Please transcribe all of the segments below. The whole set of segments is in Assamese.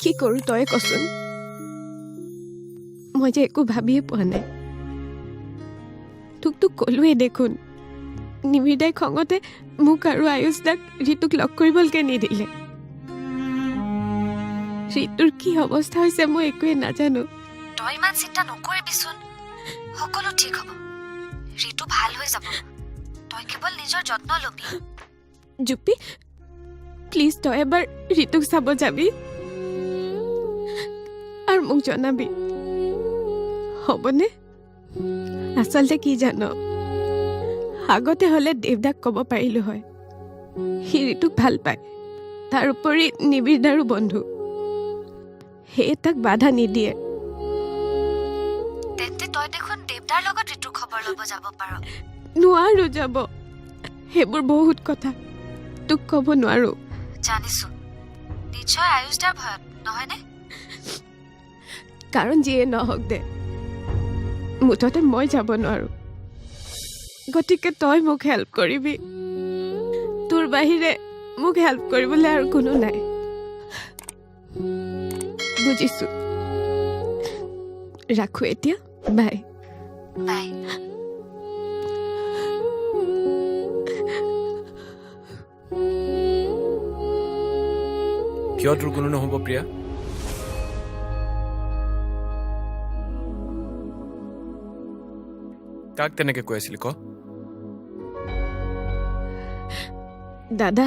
কি কৰোঁ তই কচোন মই যে একো ভাবিয়ে পোৱা নাই তোক ক'লোৱে দেখোন নিবিদাই খঙতে মোক আৰু আয়ুষ দাক ঋতুক লগ কৰিবলৈকে নিদিলে ঋতুৰ কি অৱস্থা হৈছে মই একোৱে নাজানো তই ইমান চিন্তা নকৰিবিচোন সকলো ঠিক হ'ব ঋতু ভাল হৈ যাব তই কেৱল নিজৰ যত্ন ল'বি জুপি প্লিজ তই এবাৰ ঋতুক চাব যাবি আৰু মোক জনাবি হ'বনে আচলতে কি জান আগতে হ'লে দেৱদাক ক'ব পাৰিলো হয় সি ঋতুক ভাল পায় তাৰ উপৰি নিবিদাৰো বন্ধু সেয়ে তাক বাধা নিদিয়ে তেন্তে তই দেখোন দেৱদাৰ লগত ঋতুৰ খবৰ ল'ব যাব পাৰ নোৱাৰো যাব সেইবোৰ বহুত কথা তোক ক'ব নোৱাৰো জানিছো নিশ্চয় আয়ুষদাৰ ভয়ত নহয়নে কাৰণ যিয়ে নহওক দে মুঠতে মই যাব নোৱাৰো গতিকে তই মোক হেল্প কৰিবি তোৰ বাহিৰে মোক হেল্প কৰিবলৈ আৰু কোনো নাই বুজিছো ৰাখো এতিয়া বাই বাই কিয় তোৰ কোনো নহ'ব প্ৰিয়া কাক তেনেকে কৈ আছিলি ক দাদা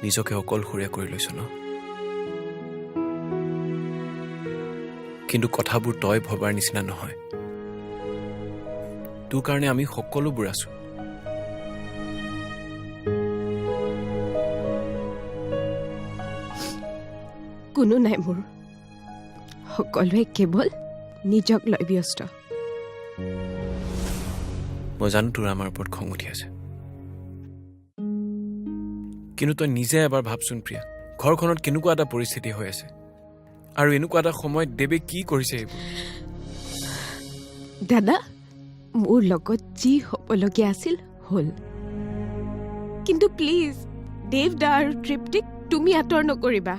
নিজকে অকলশৰীয়া কৰি লৈছ ন কিন্তু কথাবোৰ তই ভবাৰ নিচিনা নহয় তোৰ কাৰণে আমি সকলোবোৰ আছো কোনো নাই মোৰ সকলোৱে কেৱল নিজক লৈ ব্যস্ত মই জানো তোৰ আমাৰ ওপৰত খং উঠি আছে কিন্তু তই নিজে এবাৰ ভাবচোন প্ৰিয়া ঘৰখনত কেনেকুৱা এটা পৰিস্থিতি হৈ আছে আৰু এনেকুৱা এটা সময়ত দেৱে কি কৰিছে এইবোৰ দাদা মোৰ লগত যি হ'বলগীয়া আছিল হ'ল কিন্তু প্লিজ দেৱদা আৰু তৃপ্তিক তুমি আঁতৰ নকৰিবা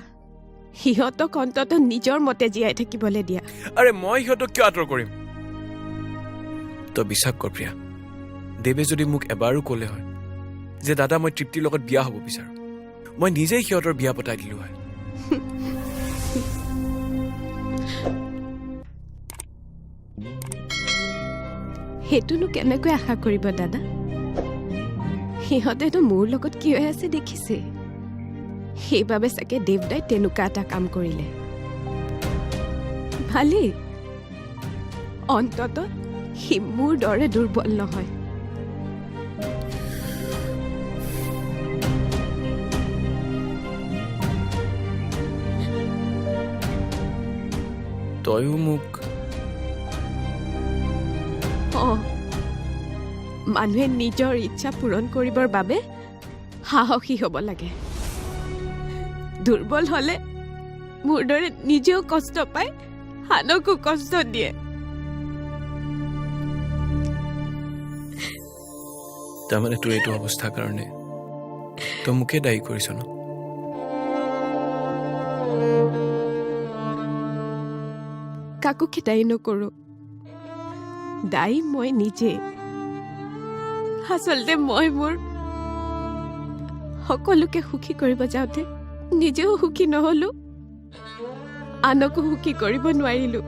সিহঁতক অন্তত নিজৰ মতে জীয়াই থাকিবলৈ দিয়া আৰে মই সিহঁতক কিয় আঁতৰ কৰিম তই বিশ্বাস কৰ প্ৰিয়া দেৱে যদি মোক এবাৰো ক'লে হয় যে দাদা মই তৃপ্তিৰ লগত বিয়া হ'ব বিচাৰোঁ মই নিজেই সিহঁতৰ বিয়া পতাই দিলোঁ হয় সেইটোনো কেনেকৈ আশা কৰিব দাদা সিহঁতেতো মোৰ লগত কি হৈ আছে দেখিছে সেইবাবে চাগে দেৱদাই তেনেকুৱা এটা কাম কৰিলে ভালেই অন্তত সি মোৰ দৰে দুৰ্বল নহয় তয়ো মোক মানুহে নিজৰ ইচ্ছা পূৰণ কৰিবৰ বাবে সাহসী হ'ব লাগে দুৰ্বল হ'লে মোৰ দৰে নিজেও কষ্ট পায় আনকো কষ্ট দিয়ে তাৰমানে তোৰ এইটো অৱস্থাৰ কাৰণে তই মোকে দায়ী কৰিছ ন কাকোকে দায়ী নকৰো দায়ী মই নিজে আচলতে মই মোৰ সকলোকে সুখী কৰিব যাওঁতে নিজেও সুখী নহলো আনকো সুখী কৰিব নোৱাৰিলো